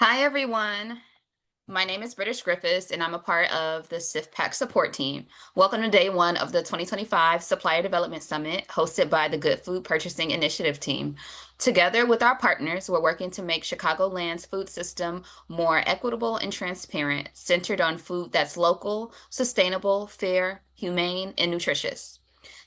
Hi, everyone. My name is British Griffiths, and I'm a part of the SIFPAC support team. Welcome to day one of the 2025 Supplier Development Summit, hosted by the Good Food Purchasing Initiative team. Together with our partners, we're working to make Chicagoland's food system more equitable and transparent, centered on food that's local, sustainable, fair, humane, and nutritious.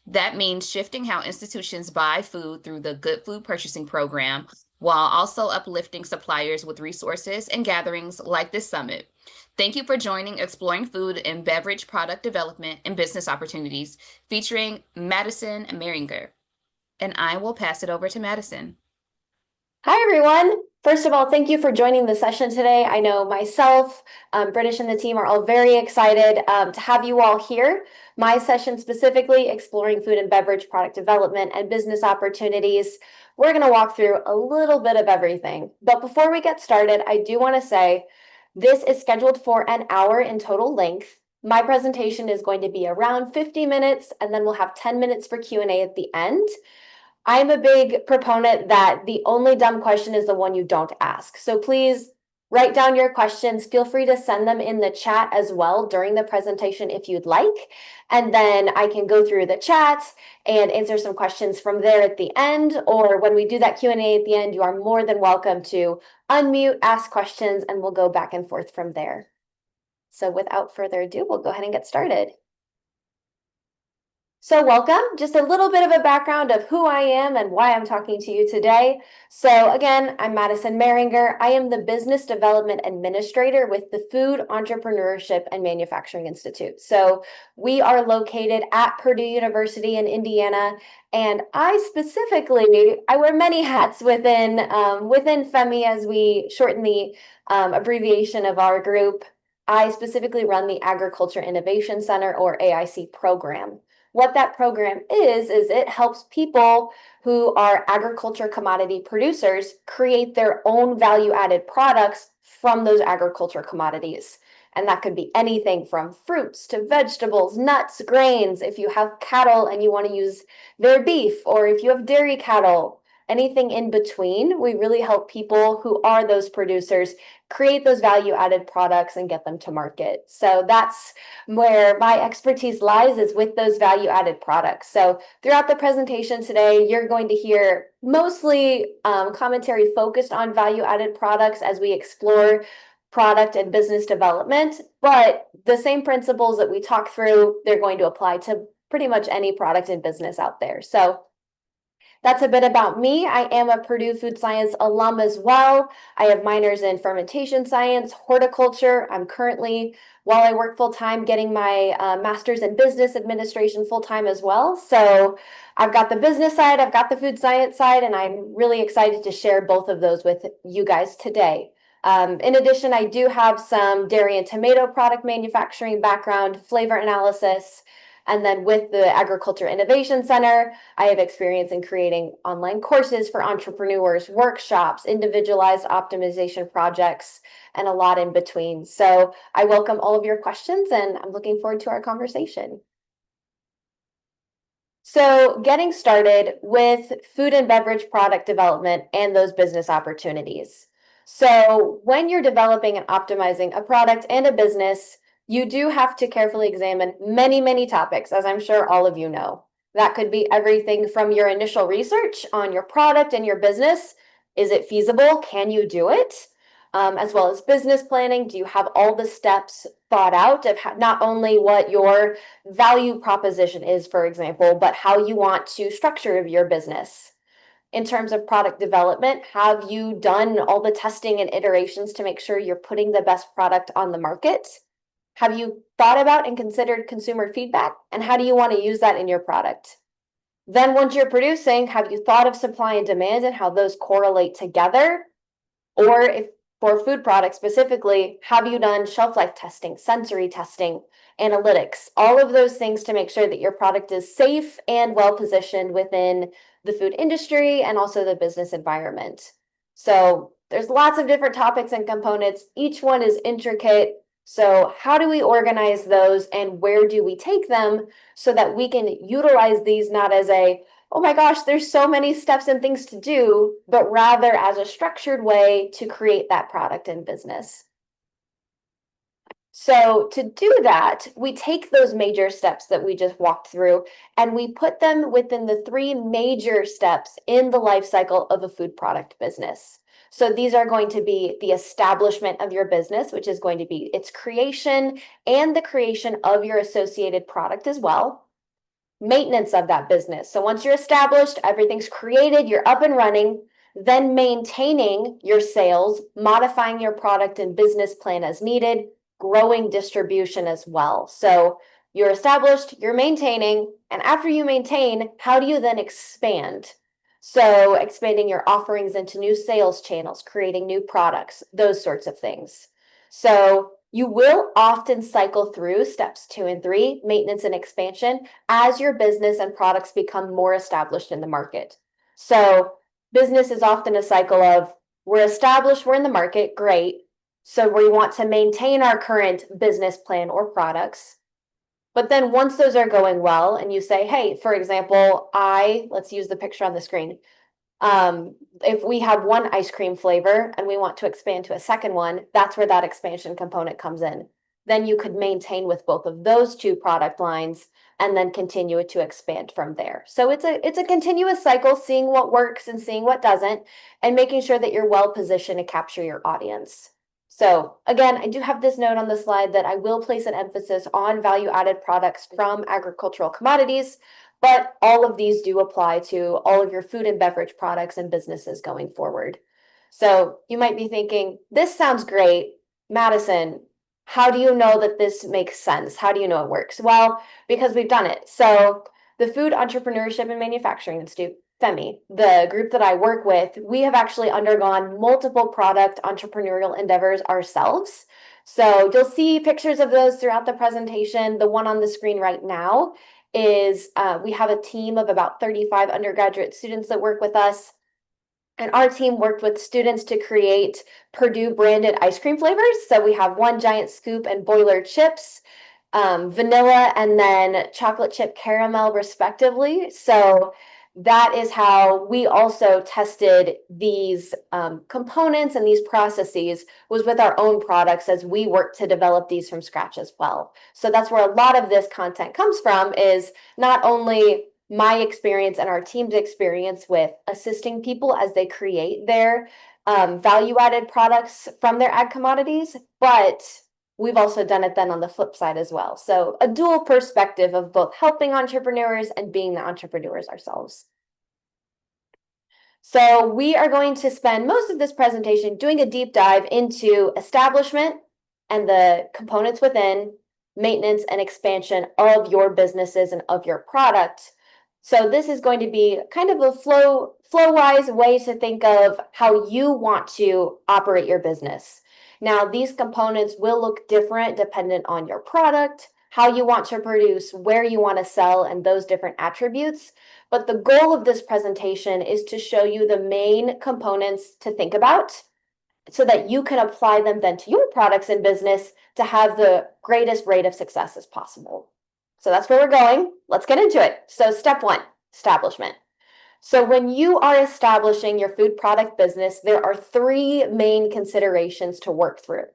That means shifting how institutions buy food through the Good Food Purchasing Program, while also uplifting suppliers with resources and gatherings like this summit. Thank you for joining Exploring Food and Beverage Product Development and Business Opportunities, featuring Madison Meringer. And I will pass it over to Madison. Hi, everyone. First of all, thank you for joining the session today. I know myself, British and the team are all very excited to have you all here. My session specifically, exploring food and beverage product development and business opportunities. We're going to walk through a little bit of everything. But before we get started, I do want to say this is scheduled for an hour in total length. My presentation is going to be around 50 minutes, and then we'll have 10 minutes for Q&A at the end. I'm a big proponent that the only dumb question is the one you don't ask. So please write down your questions. Feel free to send them in the chat as well during the presentation if you'd like. And then I can go through the chat and answer some questions from there at the end. Or when we do that Q&A at the end, you are more than welcome to unmute, ask questions, and we'll go back and forth from there. So without further ado, we'll go ahead and get started. So welcome, just a little bit of a background of who I am and why I'm talking to you today. So again, I'm Madison Meringer. I am the Business Development Administrator with the Food Entrepreneurship and Manufacturing Institute. So we are located at Purdue University in Indiana, and I wear many hats within FEMI, as we shorten the abbreviation of our group. I specifically run the Agriculture Innovation Center, or AIC program. What that program is it helps people who are agriculture commodity producers create their own value-added products from those agriculture commodities. And that could be anything from fruits to vegetables, nuts, grains. If you have cattle and you want to use their beef, or if you have dairy cattle, anything in between, we really help people who are those producers create those value-added products and get them to market. So that's where my expertise lies, is with those value-added products. So throughout the presentation today, you're going to hear mostly commentary focused on value-added products as we explore product and business development, but the same principles that we talk through, they're going to apply to pretty much any product and business out there. So that's a bit about me. I am a Purdue Food Science alum as well. I have minors in fermentation science, horticulture. I'm currently, while I work full-time, getting my master's in business administration full-time as well. So I've got the business side, I've got the food science side, and I'm really excited to share both of those with you guys today. In addition, I do have some dairy and tomato product manufacturing background, flavor analysis, and then with the Agriculture Innovation Center, I have experience in creating online courses for entrepreneurs, workshops, individualized optimization projects, and a lot in between. So I welcome all of your questions, and I'm looking forward to our conversation. So getting started with food and beverage product development and those business opportunities. So when you're developing and optimizing a product and a business, you do have to carefully examine many, many topics, as I'm sure all of you know. That could be everything from your initial research on your product and your business. Is it feasible? Can you do it? As well as business planning. Do you have all the steps thought out of not only what your value proposition is, for example, but how you want to structure your business? In terms of product development, have you done all the testing and iterations to make sure you're putting the best product on the market? Have you thought about and considered consumer feedback? And how do you want to use that in your product? Then once you're producing, have you thought of supply and demand and how those correlate together? Or if for food products specifically, have you done shelf life testing, sensory testing, analytics, all of those things to make sure that your product is safe and well positioned within the food industry and also the business environment? So there's lots of different topics and components. Each one is intricate. So how do we organize those, and where do we take them so that we can utilize these not as a oh my gosh, there's so many steps and things to do, but rather as a structured way to create that product and business. So to do that, we take those major steps that we just walked through and we put them within the three major steps in the life cycle of a food product business. So these are going to be the establishment of your business, which is going to be its creation and the creation of your associated product as well. Maintenance of that business. So once you're established, everything's created, you're up and running, then maintaining your sales, modifying your product and business plan as needed, growing distribution as well. So you're established, you're maintaining, and after you maintain, how do you then expand? So expanding your offerings into new sales channels, creating new products, those sorts of things. So you will often cycle through steps 2 and 3, maintenance and expansion, as your business and products become more established in the market. So business is often a cycle of we're established, we're in the market, great. So we want to maintain our current business plan or products. But then once those are going well and you say, hey, for example, let's use the picture on the screen. If we have one ice cream flavor and we want to expand to a second one, that's where that expansion component comes in. Then you could maintain with both of those two product lines and then continue to expand from there. So it's a continuous cycle, seeing what works and seeing what doesn't, and making sure that you're well positioned to capture your audience. So again, I do have this note on the slide that I will place an emphasis on value-added products from agricultural commodities, but all of these do apply to all of your food and beverage products and businesses going forward. So you might be thinking, this sounds great, Madison. How do you know that this makes sense? How do you know it works? Well, because we've done it. So the Food Entrepreneurship and Manufacturing Institute, FEMI, the group that I work with, we have actually undergone multiple product entrepreneurial endeavors ourselves. So you'll see pictures of those throughout the presentation. The one on the screen right now is we have a team of about 35 undergraduate students that work with us. And our team worked with students to create Purdue branded ice cream flavors. So we have one giant scoop and boiler chips, vanilla, and then chocolate chip caramel, respectively. So that is how we also tested these components and these processes, was with our own products as we worked to develop these from scratch as well. So that's where a lot of this content comes from, is not only my experience and our team's experience with assisting people as they create their value-added products from their ag commodities, but we've also done it then on the flip side as well. So a dual perspective of both helping entrepreneurs and being the entrepreneurs ourselves. So we are going to spend most of this presentation doing a deep dive into establishment and the components within, maintenance and expansion of your businesses and of your product. So this is going to be kind of a flow-wise way to think of how you want to operate your business. Now, these components will look different dependent on your product, how you want to produce, where you want to sell, and those different attributes. But the goal of this presentation is to show you the main components to think about so that you can apply them then to your products and business to have the greatest rate of success as possible. So that's where we're going. Let's get into it. So step 1, establishment. So when you are establishing your food product business, there are 3 main considerations to work through.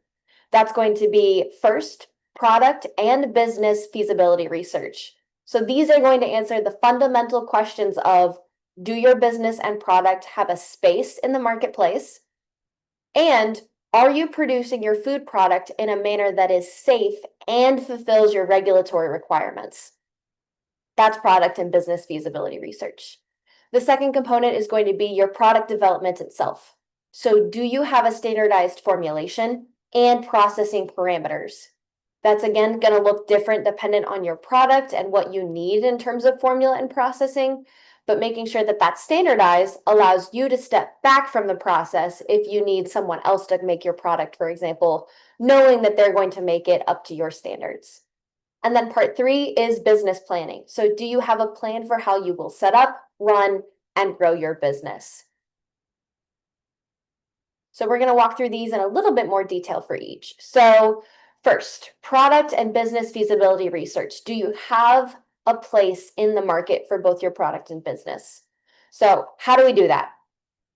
That's going to be first, product and business feasibility research. So these are going to answer the fundamental questions of, do your business and product have a space in the marketplace? And are you producing your food product in a manner that is safe and fulfills your regulatory requirements? That's product and business feasibility research. The second component is going to be your product development itself. So do you have a standardized formulation and processing parameters? That's again going to look different dependent on your product and what you need in terms of formula and processing, but making sure that that's standardized allows you to step back from the process if you need someone else to make your product, for example, knowing that they're going to make it up to your standards. And then part 3 is business planning. So do you have a plan for how you will set up, run, and grow your business? So we're going to walk through these in a little bit more detail for each. So first, product and business feasibility research. Do you have a place in the market for both your product and business. So how do we do that?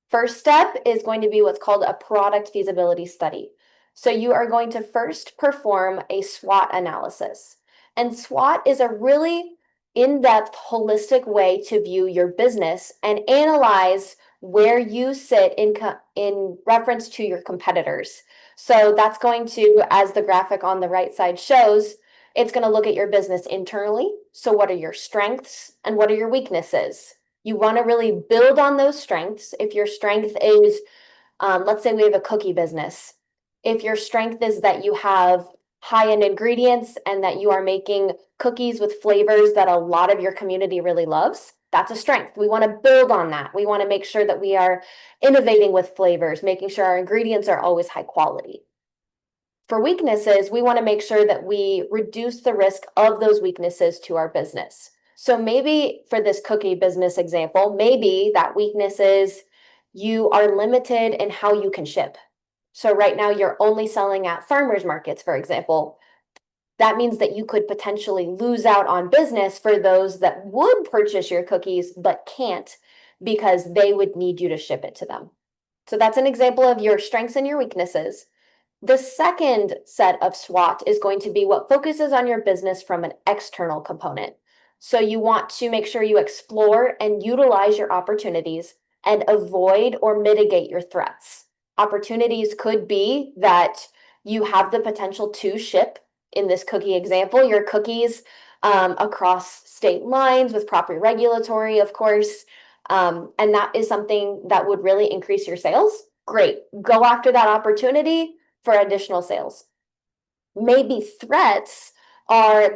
First step is going to be what's called a product feasibility study. So you are going to first perform a SWOT analysis. And SWOT is a really in-depth, holistic way to view your business and analyze where you sit in reference to your competitors. So that's going to, as the graphic on the right side shows, it's going to look at your business internally. So what are your strengths and what are your weaknesses? You want to really build on those strengths. If your strength is, let's say we have a cookie business. If your strength is that you have high-end ingredients and that you are making cookies with flavors that a lot of your community really loves, that's a strength. We want to build on that. We want to make sure that we are innovating with flavors, making sure our ingredients are always high quality. For weaknesses, we want to make sure that we reduce the risk of those weaknesses to our business. So maybe for this cookie business example, maybe that weakness is you are limited in how you can ship. So right now you're only selling at farmers markets, for example. That means that you could potentially lose out on business for those that would purchase your cookies but can't because they would need you to ship it to them. So that's an example of your strengths and your weaknesses. The second set of SWOT is going to be what focuses on your business from an external component. So you want to make sure you explore and utilize your opportunities and avoid or mitigate your threats. Opportunities could be that you have the potential to ship, in this cookie example, your cookies across state lines with proper regulatory, of course. And that is something that would really increase your sales. Great. Go after that opportunity for additional sales. Maybe threats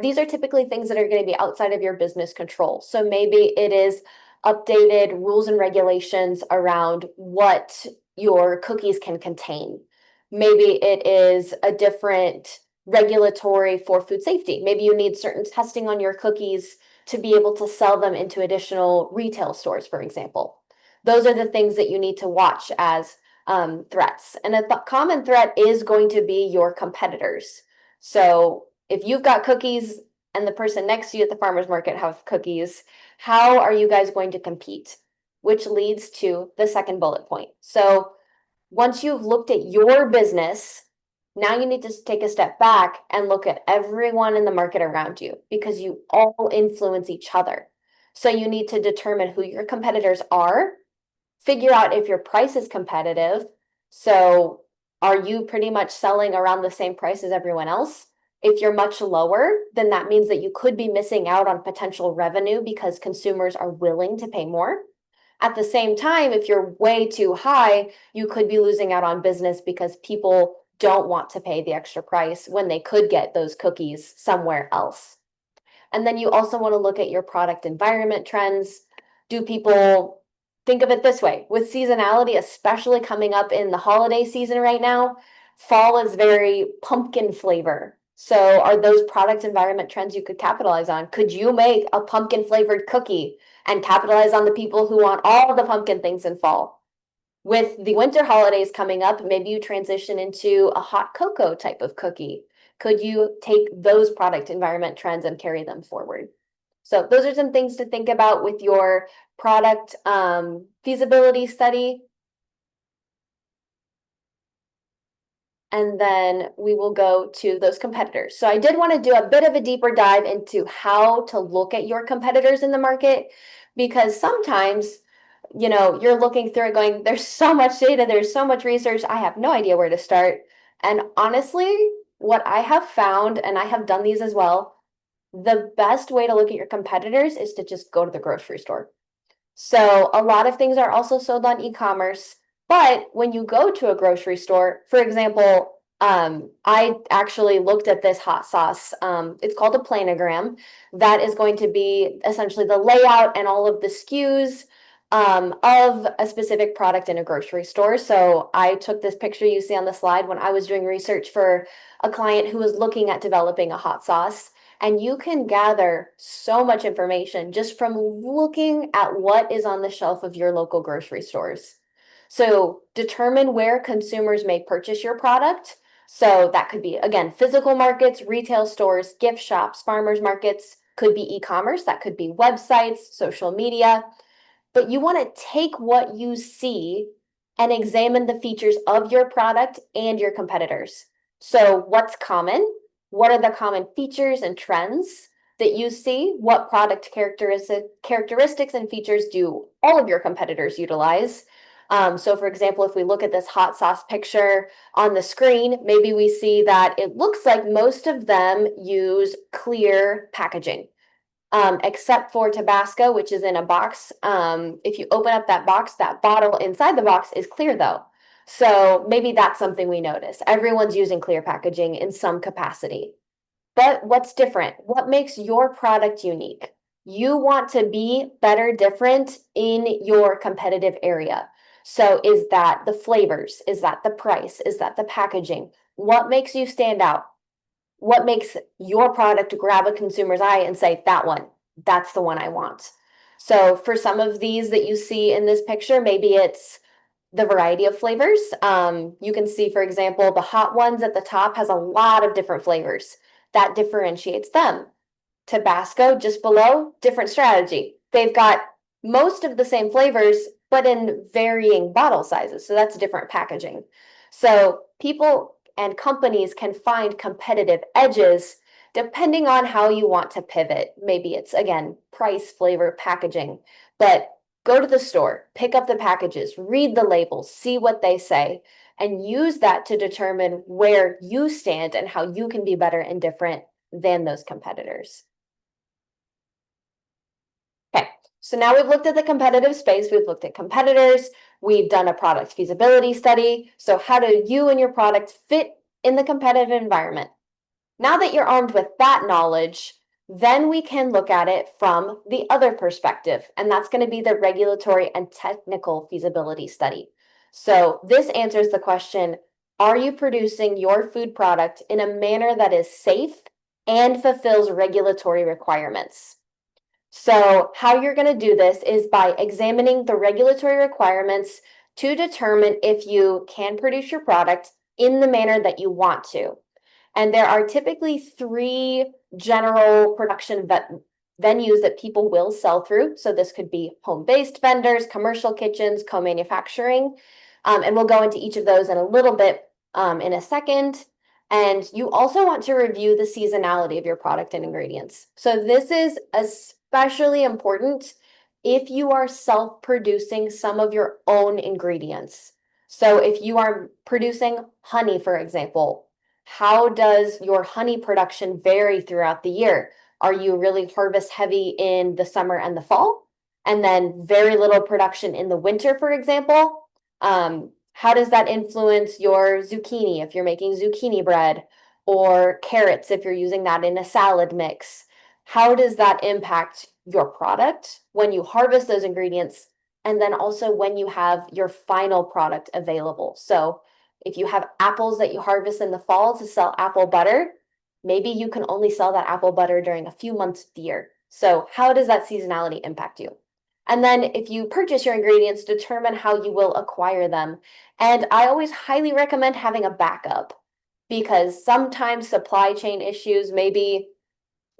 these are typically things that are going to be outside of your business control. So maybe it is updated rules and regulations around what your cookies can contain. Maybe it is a different regulatory for food safety. Maybe you need certain testing on your cookies to be able to sell them into additional retail stores, for example. Those are the things that you need to watch as threats. And a common threat is going to be your competitors. So if you've got cookies and the person next to you at the farmer's market have cookies, how are you guys going to compete? Which leads to the second bullet point. So once you've looked at your business, now you need to take a step back and look at everyone in the market around you because you all influence each other. So you need to determine who your competitors are, figure out if your price is competitive. So are you pretty much selling around the same price as everyone else? If you're much lower, then that means that you could be missing out on potential revenue because consumers are willing to pay more. At the same time, if you're way too high, you could be losing out on business because people don't want to pay the extra price when they could get those cookies somewhere else. And then you also want to look at your product environment trends. Do people think of it this way, with seasonality, especially coming up in the holiday season right now, fall is very pumpkin flavor. So are those product environment trends you could capitalize on? Could you make a pumpkin flavored cookie and capitalize on the people who want all the pumpkin things in fall? With the winter holidays coming up, maybe you transition into a hot cocoa type of cookie. Could you take those product environment trends and carry them forward? So those are some things to think about with your product feasibility study. And then we will go to those competitors. So I did want to do a bit of a deeper dive into how to look at your competitors in the market, because sometimes, you're looking through it going, there's so much data, there's so much research, I have no idea where to start. And honestly, what I have found, and I have done these as well, the best way to look at your competitors is to just go to the grocery store. So a lot of things are also sold on e-commerce, but when you go to a grocery store, for example, I actually looked at this hot sauce. It's called a planogram. That is going to be essentially the layout and all of the SKUs of a specific product in a grocery store. So I took this picture you see on the slide when I was doing research for a client who was looking at developing a hot sauce. And you can gather so much information just from looking at what is on the shelf of your local grocery stores. So determine where consumers may purchase your product. So that could be, again, physical markets, retail stores, gift shops, farmers markets. Could be e-commerce, that could be websites, social media, but you want to take what you see and examine the features of your product and your competitors. So, what's common? What are the common features and trends that you see? What product characteristics and features do all of your competitors utilize? So, for example, if we look at this hot sauce picture on the screen, maybe we see that it looks like most of them use clear packaging, except for Tabasco, which is in a box. If you open up that box, that bottle inside the box is clear though. So maybe that's something we notice. Everyone's using clear packaging in some capacity. But what's different? What makes your product unique? You want to be better, different in your competitive area. So is that the flavors? Is that the price? Is that the packaging? What makes you stand out? What makes your product grab a consumer's eye and say, that one, that's the one I want? So for some of these that you see in this picture, maybe it's the variety of flavors. You can see, for example, the hot ones at the top has a lot of different flavors. That differentiates them. Tabasco just below, different strategy. They've got most of the same flavors, but in varying bottle sizes. So that's different packaging. So people and companies can find competitive edges depending on how you want to pivot. Maybe it's, again, price, flavor, packaging, but go to the store, pick up the packages, read the labels, see what they say, and use that to determine where you stand and how you can be better and different than those competitors. Okay, so now we've looked at the competitive space, we've looked at competitors, we've done a product feasibility study. So how do you and your product fit in the competitive environment? Now that you're armed with that knowledge, then we can look at it from the other perspective, and that's going to be the regulatory and technical feasibility study. So this answers the question, are you producing your food product in a manner that is safe and fulfills regulatory requirements? So how you're going to do this is by examining the regulatory requirements to determine if you can produce your product in the manner that you want to. And there are typically three general production venues that people will sell through. So this could be home-based vendors, commercial kitchens, co-manufacturing. And we'll go into each of those in a little bit in a second. And you also want to review the seasonality of your product and ingredients. So this is especially important if you are self-producing some of your own ingredients. So if you are producing honey, for example, how does your honey production vary throughout the year? Are you really harvest heavy in the summer and the fall? And then very little production in the winter, for example? How does that influence your zucchini if you're making zucchini bread, or carrots if you're using that in a salad mix? How does that impact your product when you harvest those ingredients, and then also when you have your final product available? So if you have apples that you harvest in the fall to sell apple butter, maybe you can only sell that apple butter during a few months of the year. So how does that seasonality impact you? And then if you purchase your ingredients, determine how you will acquire them. And I always highly recommend having a backup, because sometimes supply chain issues, maybe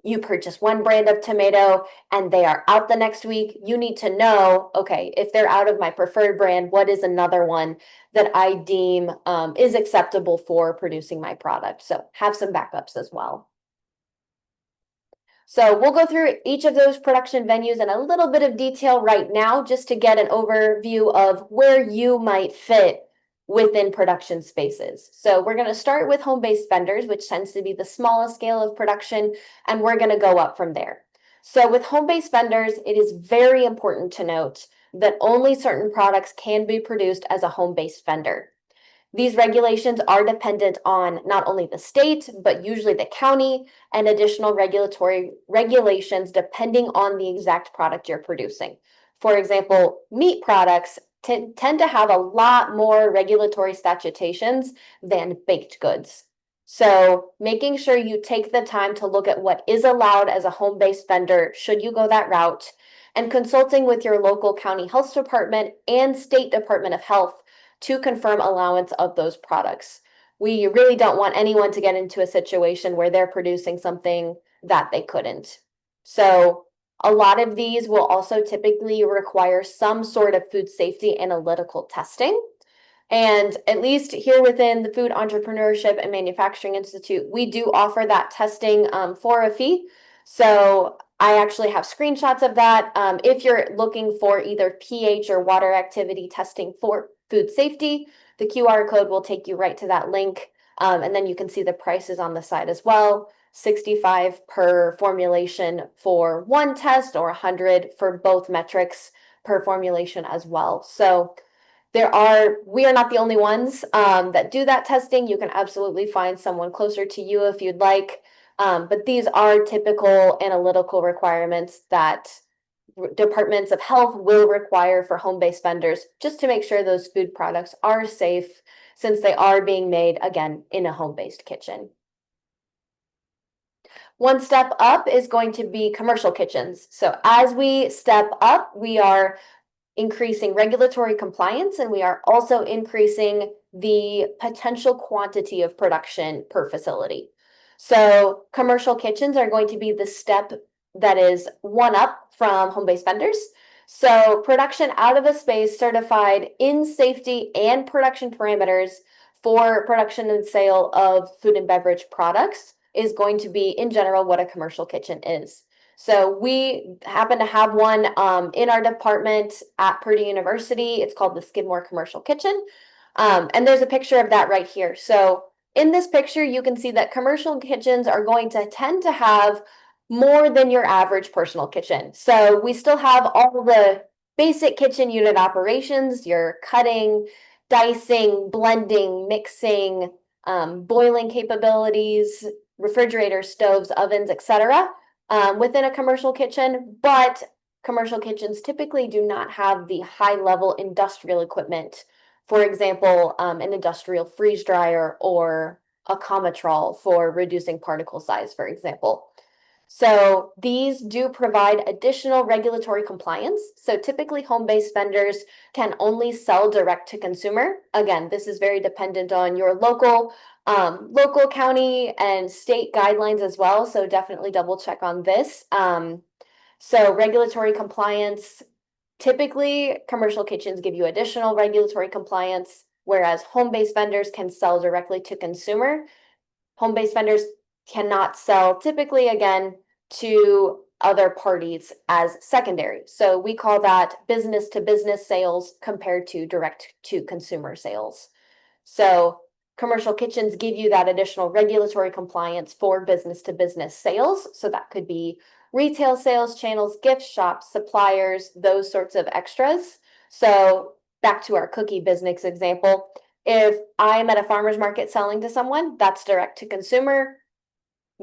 you purchase one brand of tomato and they are out the next week. You need to know, okay, if they're out of my preferred brand, what is another one that I deem is acceptable for producing my product? So have some backups as well. So we'll go through each of those production venues in a little bit of detail right now, just to get an overview of where you might fit within production spaces. So we're going to start with home-based vendors, which tends to be the smallest scale of production, and we're going to go up from there. So with home-based vendors, it is very important to note that only certain products can be produced as a home-based vendor. These regulations are dependent on not only the state, but usually the county, and additional regulatory regulations depending on the exact product you're producing. For example, meat products tend to have a lot more regulatory statutations than baked goods. So making sure you take the time to look at what is allowed as a home-based vendor, should you go that route, and consulting with your local county health department and state department of health to confirm allowance of those products. We really don't want anyone to get into a situation where they're producing something that they couldn't. So a lot of these will also typically require some sort of food safety analytical testing. And at least here within the Food Entrepreneurship and Manufacturing Institute, we do offer that testing for a fee. So I actually have screenshots of that. If you're looking for either pH or water activity testing for food safety, the QR code will take you right to that link. And then you can see the prices on the side as well. 65 per formulation for one test or 100 for both metrics per formulation as well. So we are not the only ones that do that testing. You can absolutely find someone closer to you if you'd like. But these are typical analytical requirements that departments of health will require for home-based vendors just to make sure those food products are safe since they are being made, again, in a home-based kitchen. One step up is going to be commercial kitchens. So as we step up, we are increasing regulatory compliance, and we are also increasing the potential quantity of production per facility. So commercial kitchens are going to be the step that is one up from home-based vendors. So production out of a space certified in safety and production parameters for production and sale of food and beverage products is going to be, in general, what a commercial kitchen is. So we happen to have one in our department at Purdue University. It's called the Skidmore Commercial Kitchen. And there's a picture of that right here. So in this picture, you can see that commercial kitchens are going to tend to have more than your average personal kitchen. So we still have all the basic kitchen unit operations, your cutting, dicing, blending, mixing, boiling capabilities, refrigerators, stoves, ovens, etc. Within a commercial kitchen, but commercial kitchens typically do not have the high level industrial equipment. For example, an industrial freeze dryer or a Comatrol for reducing particle size, for example. So these do provide additional regulatory compliance. So typically home-based vendors can only sell direct to consumer. Again, this is very dependent on your local county and state guidelines as well. So definitely double check on this. So regulatory compliance, typically commercial kitchens give you additional regulatory compliance, whereas home-based vendors can sell directly to consumer. Home-based vendors cannot sell typically, again, to other parties as secondary. So we call that business to business sales compared to direct to consumer sales. So commercial kitchens give you that additional regulatory compliance for business to business sales. So that could be retail sales channels, gift shops, suppliers, those sorts of extras. So back to our cookie business example, if I'm at a farmer's market selling to someone, that's direct to consumer.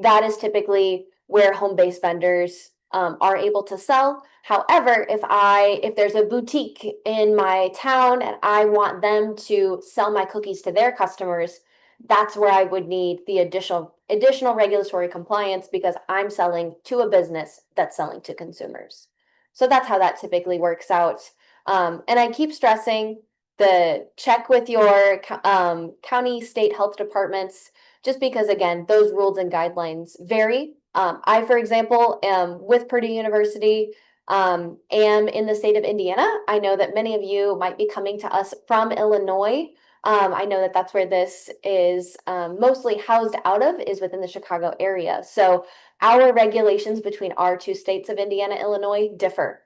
That is typically where home-based vendors are able to sell. However, if there's a boutique in my town and I want them to sell my cookies to their customers, that's where I would need the additional regulatory compliance because I'm selling to a business that's selling to consumers. So that's how that typically works out. And I keep stressing the check with your county, state health departments, just because, again, those rules and guidelines vary. I, for example, am with Purdue University, am in the state of Indiana. I know that many of you might be coming to us from Illinois. I know that that's where this is mostly housed out of, is within the Chicago area. So our regulations between our two states of Indiana, Illinois differ.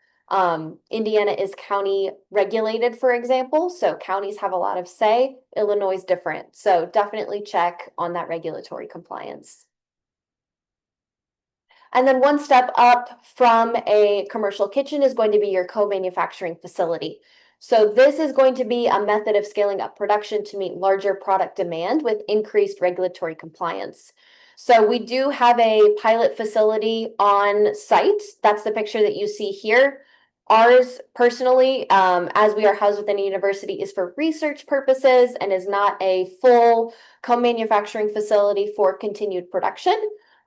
Indiana is county regulated, for example, so counties have a lot of say. Illinois is different, so definitely check on that regulatory compliance. And then one step up from a commercial kitchen is going to be your co-manufacturing facility. So this is going to be a method of scaling up production to meet larger product demand with increased regulatory compliance. So we do have a pilot facility on site. That's the picture that you see here. Ours personally, as we are housed within a university, is for research purposes and is not a full co-manufacturing facility for continued production.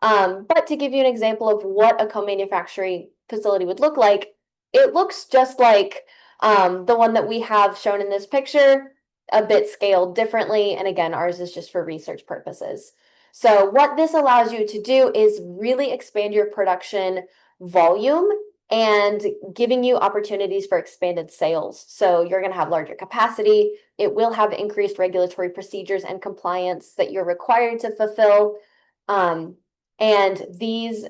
But to give you an example of what a co-manufacturing facility would look like, it looks just like the one that we have shown in this picture, a bit scaled differently. And again, ours is just for research purposes. So what this allows you to do is really expand your production volume and giving you opportunities for expanded sales. So you're going to have larger capacity. It will have increased regulatory procedures and compliance that you're required to fulfill. And these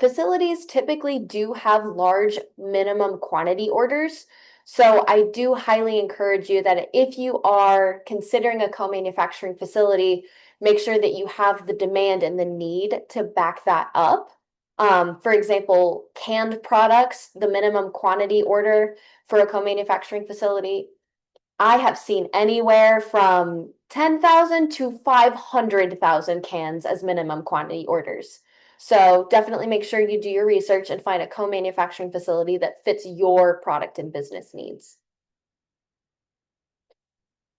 facilities typically do have large minimum quantity orders. So I do highly encourage you that if you are considering a co-manufacturing facility, make sure that you have the demand and the need to back that up. For example, canned products, the minimum quantity order for a co-manufacturing facility, I have seen anywhere from 10,000 to 500,000 cans as minimum quantity orders. So definitely make sure you do your research and find a co-manufacturing facility that fits your product and business needs.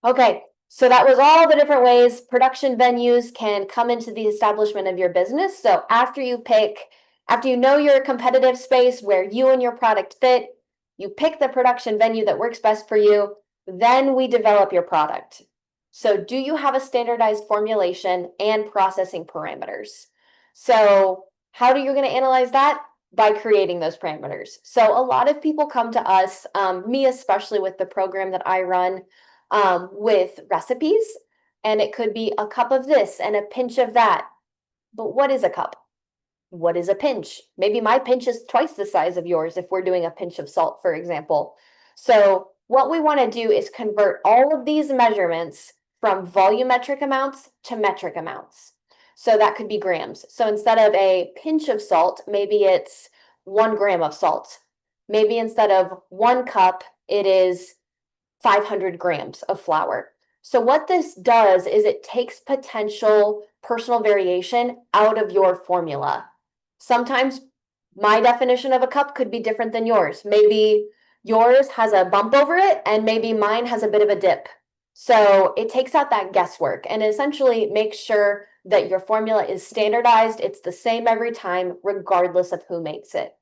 Okay, so that was all the different ways production venues can come into the establishment of your business. So after you know your competitive space where you and your product fit, you pick the production venue that works best for you, then we develop your product. So do you have a standardized formulation and processing parameters? So how are you going to analyze that? By creating those parameters. So a lot of people come to us, me especially with the program that I run, with recipes, and it could be a cup of this and a pinch of that. But what is a cup? What is a pinch? Maybe my pinch is twice the size of yours if we're doing a pinch of salt, for example. So what we want to do is convert all of these measurements from volumetric amounts to metric amounts. So that could be grams. So instead of a pinch of salt, maybe it's 1 gram of salt. Maybe instead of 1 cup, it is 500 grams of flour. So what this does is it takes potential personal variation out of your formula. Sometimes my definition of a cup could be different than yours. Maybe yours has a bump over it and maybe mine has a bit of a dip. So it takes out that guesswork and essentially makes sure that your formula is standardized. It's the same every time, regardless of who makes it.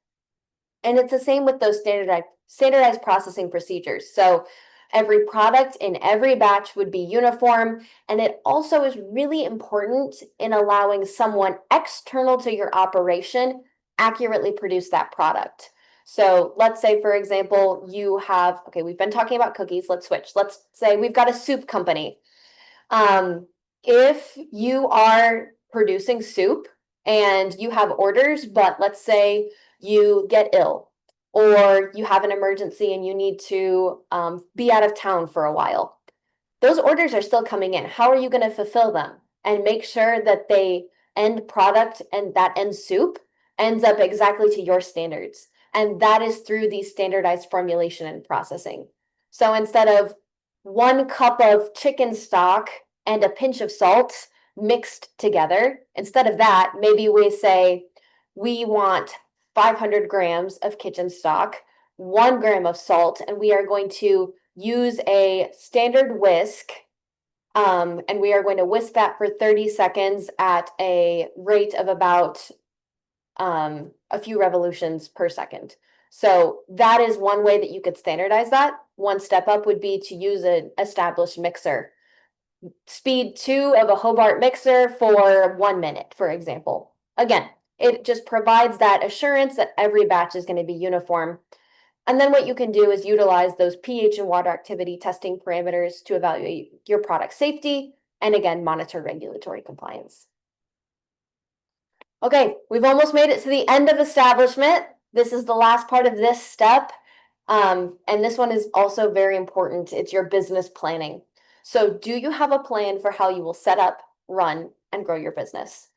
And it's the same with those standardized processing procedures. So every product in every batch would be uniform. And it also is really important in allowing someone external to your operation accurately produce that product. So let's say, for example, okay, we've been talking about cookies. Let's switch. Let's say we've got a soup company. If you are producing soup and you have orders, but let's say you get ill or you have an emergency and you need to be out of town for a while, those orders are still coming in. How are you going to fulfill them and make sure that the end product and that end soup ends up exactly to your standards? And that is through the standardized formulation and processing. So instead of 1 cup of chicken stock and a pinch of salt mixed together, instead of that, maybe we say we want 500 grams of kitchen stock, 1 gram of salt, and we are going to use a standard whisk, and we are going to whisk that for 30 seconds at a rate of about a few revolutions per second. So that is one way that you could standardize that. One step up would be to use an established mixer. Speed 2 of a Hobart mixer for 1 minute, for example. Again, it just provides that assurance that every batch is going to be uniform. And then what you can do is utilize those pH and water activity testing parameters to evaluate your product safety and again, monitor regulatory compliance. Okay, we've almost made it to the end of establishment. This is the last part of this step. And this one is also very important. It's your business planning. So do you have a plan for how you will set up, run, and grow your business?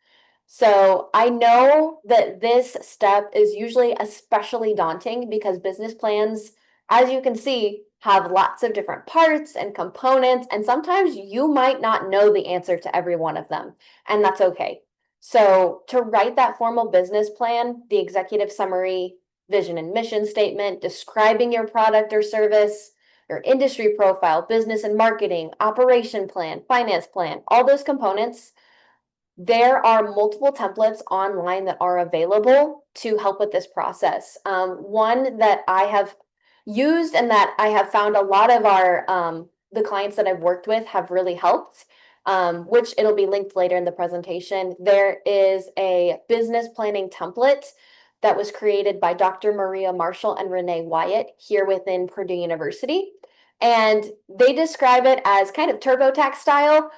So I know that this step is usually especially daunting because business plans, as you can see, have lots of different parts and components, and sometimes you might not know the answer to every one of them, and that's okay. So to write that formal business plan, the executive summary, vision and mission statement, describing your product or service, your industry profile, business and marketing, operation plan, finance plan, all those components, there are multiple templates online that are available to help with this process. One that I have used and that I have found a lot of the clients that I've worked with have really helped, which it'll be linked later in the presentation. There is a business planning template that was created by Dr. Maria Marshall and Renee Wyatt here within Purdue University. And they describe it as kind of TurboTax style.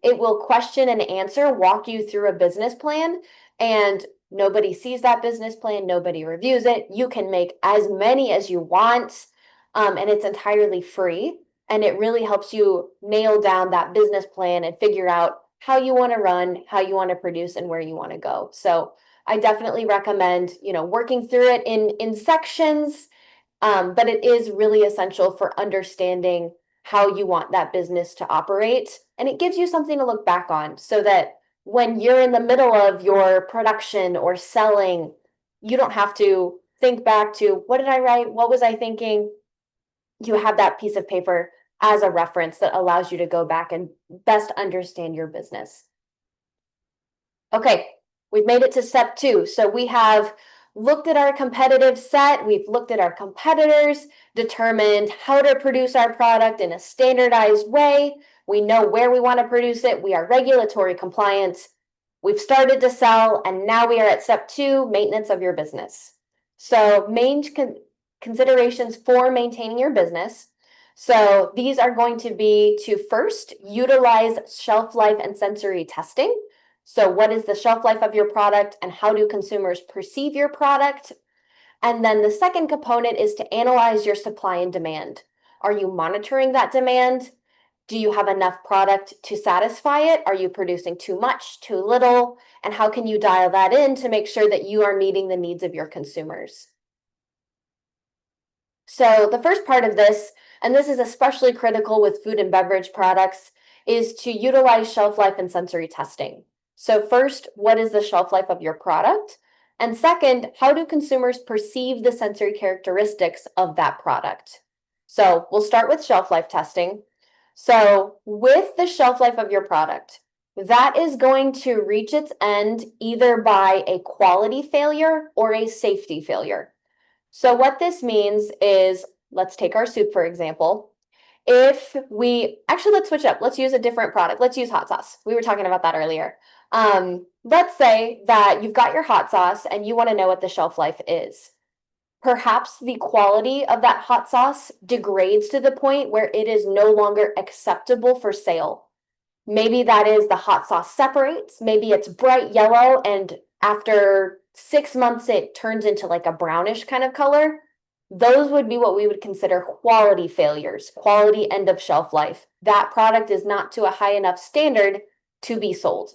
It will question and answer, walk you through a business plan, and nobody sees that business plan, nobody reviews it. You can make as many as you want, and it's entirely free. And it really helps you nail down that business plan and figure out how you want to run, how you want to produce, and where you want to go. So I definitely recommend, working through it in sections, but it is really essential for understanding how you want that business to operate. And it gives you something to look back on so that when you're in the middle of your production or selling, you don't have to think back to what did I write? What was I thinking? You have that piece of paper as a reference that allows you to go back and best understand your business. Okay, we've made it to step 2. So we have looked at our competitive set, we've looked at our competitors, determined how to produce our product in a standardized way. We know where we want to produce it. We are regulatory compliant. We've started to sell, and now we are at step 2, maintenance of your business. So main considerations for maintaining your business. So these are going to be to first utilize shelf life and sensory testing. So what is the shelf life of your product and how do consumers perceive your product? And then the second component is to analyze your supply and demand. Are you monitoring that demand? Do you have enough product to satisfy it? Are you producing too much, too little? And how can you dial that in to make sure that you are meeting the needs of your consumers? So the first part of this, and this is especially critical with food and beverage products, is to utilize shelf life and sensory testing. So first, what is the shelf life of your product? And second, how do consumers perceive the sensory characteristics of that product? So we'll start with shelf life testing. So with the shelf life of your product, that is going to reach its end either by a quality failure or a safety failure. So what this means is, let's take our soup, for example. Let's switch up. Let's use a different product. Let's use hot sauce. We were talking about that earlier. Let's say that you've got your hot sauce and you want to know what the shelf life is. Perhaps the quality of that hot sauce degrades to the point where it is no longer acceptable for sale. Maybe that is the hot sauce separates, maybe it's bright yellow, and after 6 months, it turns into like a brownish kind of color. Those would be what we would consider quality failures, quality end of shelf life. That product is not to a high enough standard to be sold.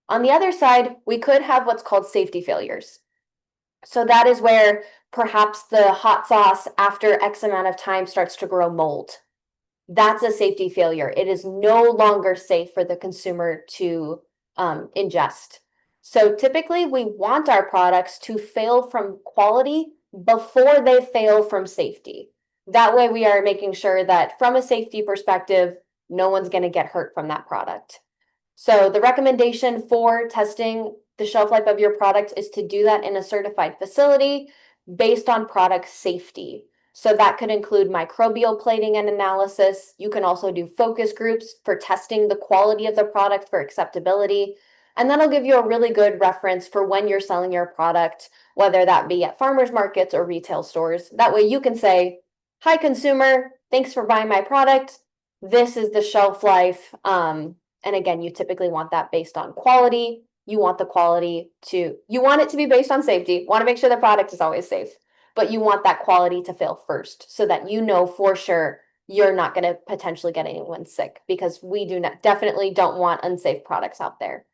On the other side, we could have what's called safety failures. So that is where perhaps the hot sauce after X amount of time starts to grow mold. That's a safety failure. It is no longer safe for the consumer to ingest. So typically we want our products to fail from quality before they fail from safety. That way we are making sure that from a safety perspective, no one's going to get hurt from that product. So the recommendation for testing the shelf life of your product is to do that in a certified facility based on product safety. So that could include microbial plating and analysis. You can also do focus groups for testing the quality of the product for acceptability. And that'll give you a really good reference for when you're selling your product, whether that be at farmers markets or retail stores. That way you can say, hi, consumer, thanks for buying my product. This is the shelf life. And again, you typically want that based on quality. You want it to be based on safety. Want to make sure the product is always safe, but you want that quality to fail first so that you know for sure you're not going to potentially get anyone sick, because we definitely don't want unsafe products out there.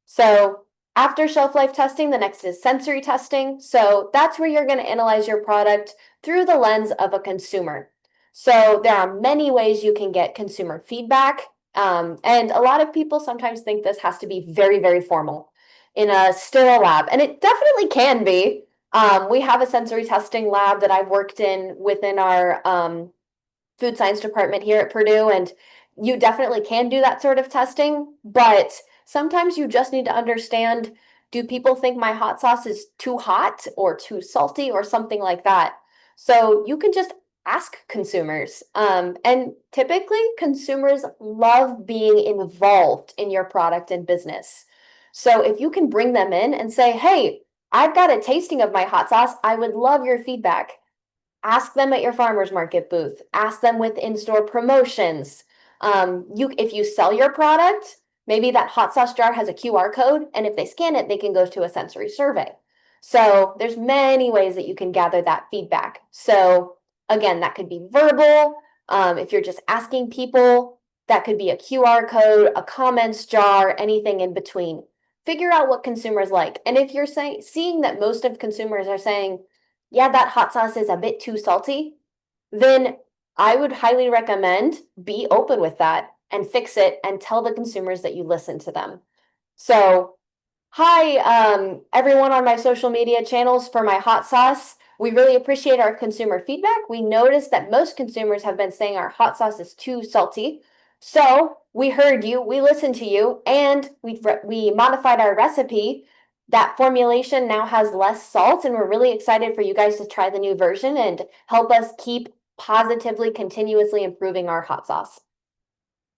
So after shelf life testing, the next is sensory testing. So that's where you're going to analyze your product through the lens of a consumer. So there are many ways you can get consumer feedback. And a lot of people sometimes think this has to be very, very formal in a sterile lab, and it definitely can be. We have a sensory testing lab that I've worked in within our food science department here at Purdue, and you definitely can do that sort of testing, but sometimes you just need to understand, do people think my hot sauce is too hot or too salty or something like that? So you can just ask consumers. And typically consumers love being involved in your product and business. So if you can bring them in and say, hey, I've got a tasting of my hot sauce. I would love your feedback. Ask them at your farmer's market booth. Ask them with in-store promotions. If you sell your product, maybe that hot sauce jar has a QR code, and if they scan it, they can go to a sensory survey. So there's many ways that you can gather that feedback. So again, that could be verbal. If you're just asking people, that could be a QR code, a comments jar, anything in between. Figure out what consumers like. And if you're seeing that most of consumers are saying, yeah, that hot sauce is a bit too salty, then I would highly recommend be open with that and fix it and tell the consumers that you listen to them. So, hi, everyone on my social media channels for my hot sauce. We really appreciate our consumer feedback. We noticed that most consumers have been saying our hot sauce is too salty. So we heard you, we listened to you, and we modified our recipe. That formulation now has less salt, and we're really excited for you guys to try the new version and help us keep positively, continuously improving our hot sauce.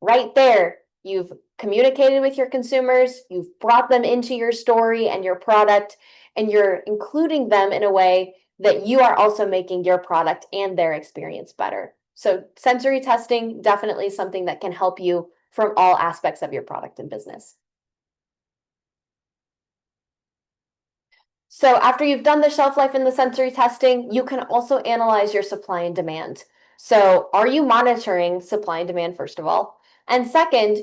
Right there, you've communicated with your consumers, you've brought them into your story and your product, and you're including them in a way that you are also making your product and their experience better. So sensory testing, definitely something that can help you from all aspects of your product and business. So after you've done the shelf life and the sensory testing, you can also analyze your supply and demand. So are you monitoring supply and demand, first of all? And second,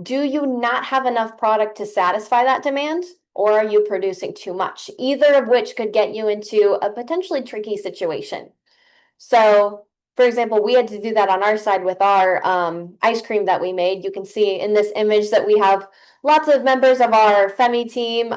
do you not have enough product to satisfy that demand, or are you producing too much? Either of which could get you into a potentially tricky situation. So, for example, we had to do that on our side with our ice cream that we made. You can see in this image that we have lots of members of our FEMI team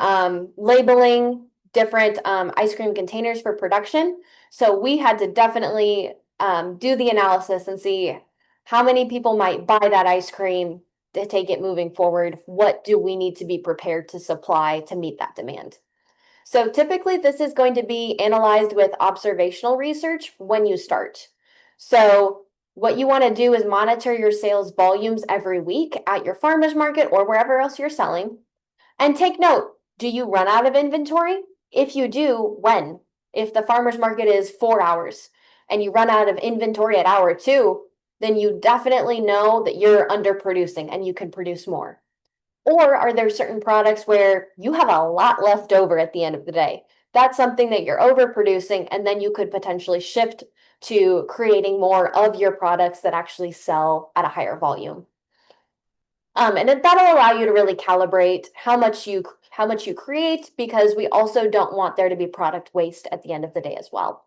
labeling different ice cream containers for production. So we had to definitely do the analysis and see how many people might buy that ice cream to take it moving forward. What do we need to be prepared to supply to meet that demand? So typically this is going to be analyzed with observational research when you start. So what you want to do is monitor your sales volumes every week at your farmer's market or wherever else you're selling. And take note, do you run out of inventory? If you do, when? If the farmer's market is 4 hours and you run out of inventory at hour 2, then you definitely know that you're underproducing and you can produce more. Or are there certain products where you have a lot left over at the end of the day? That's something that you're overproducing, and then you could potentially shift to creating more of your products that actually sell at a higher volume. And that'll allow you to really calibrate how much you create, because we also don't want there to be product waste at the end of the day as well.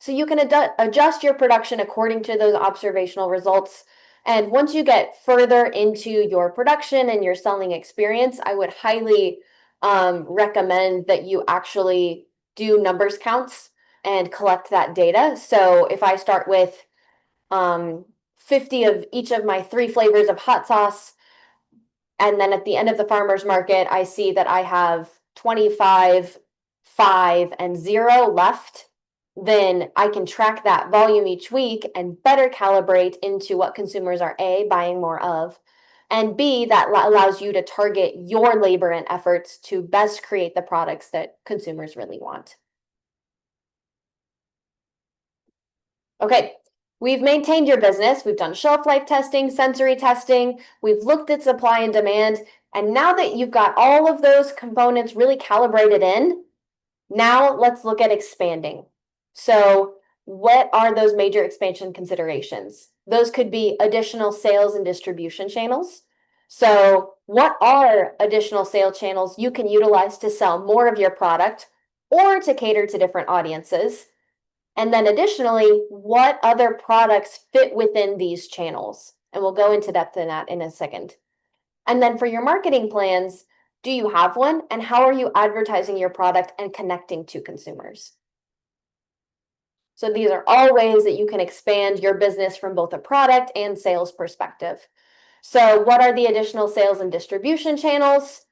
So you can adjust your production according to those observational results. And once you get further into your production and your selling experience, I would highly recommend that you actually do numbers counts and collect that data. So if I start with 50 of each of my 3 flavors of hot sauce, and then at the end of the farmer's market, I see that I have 25, 5, and 0 left, then I can track that volume each week and better calibrate into what consumers are A, buying more of, and B, that allows you to target your labor and efforts to best create the products that consumers really want. Okay, we've maintained your business. We've done shelf life testing, sensory testing. We've looked at supply and demand. And now that you've got all of those components really calibrated in, now let's look at expanding. So what are those major expansion considerations? Those could be additional sales and distribution channels. So what are additional sales channels you can utilize to sell more of your product or to cater to different audiences? And then additionally, what other products fit within these channels? And we'll go into depth in that in a second. And then for your marketing plans, do you have one? And how are you advertising your product and connecting to consumers? So these are all ways that you can expand your business from both a product and sales perspective. So what are the additional sales and distribution channels?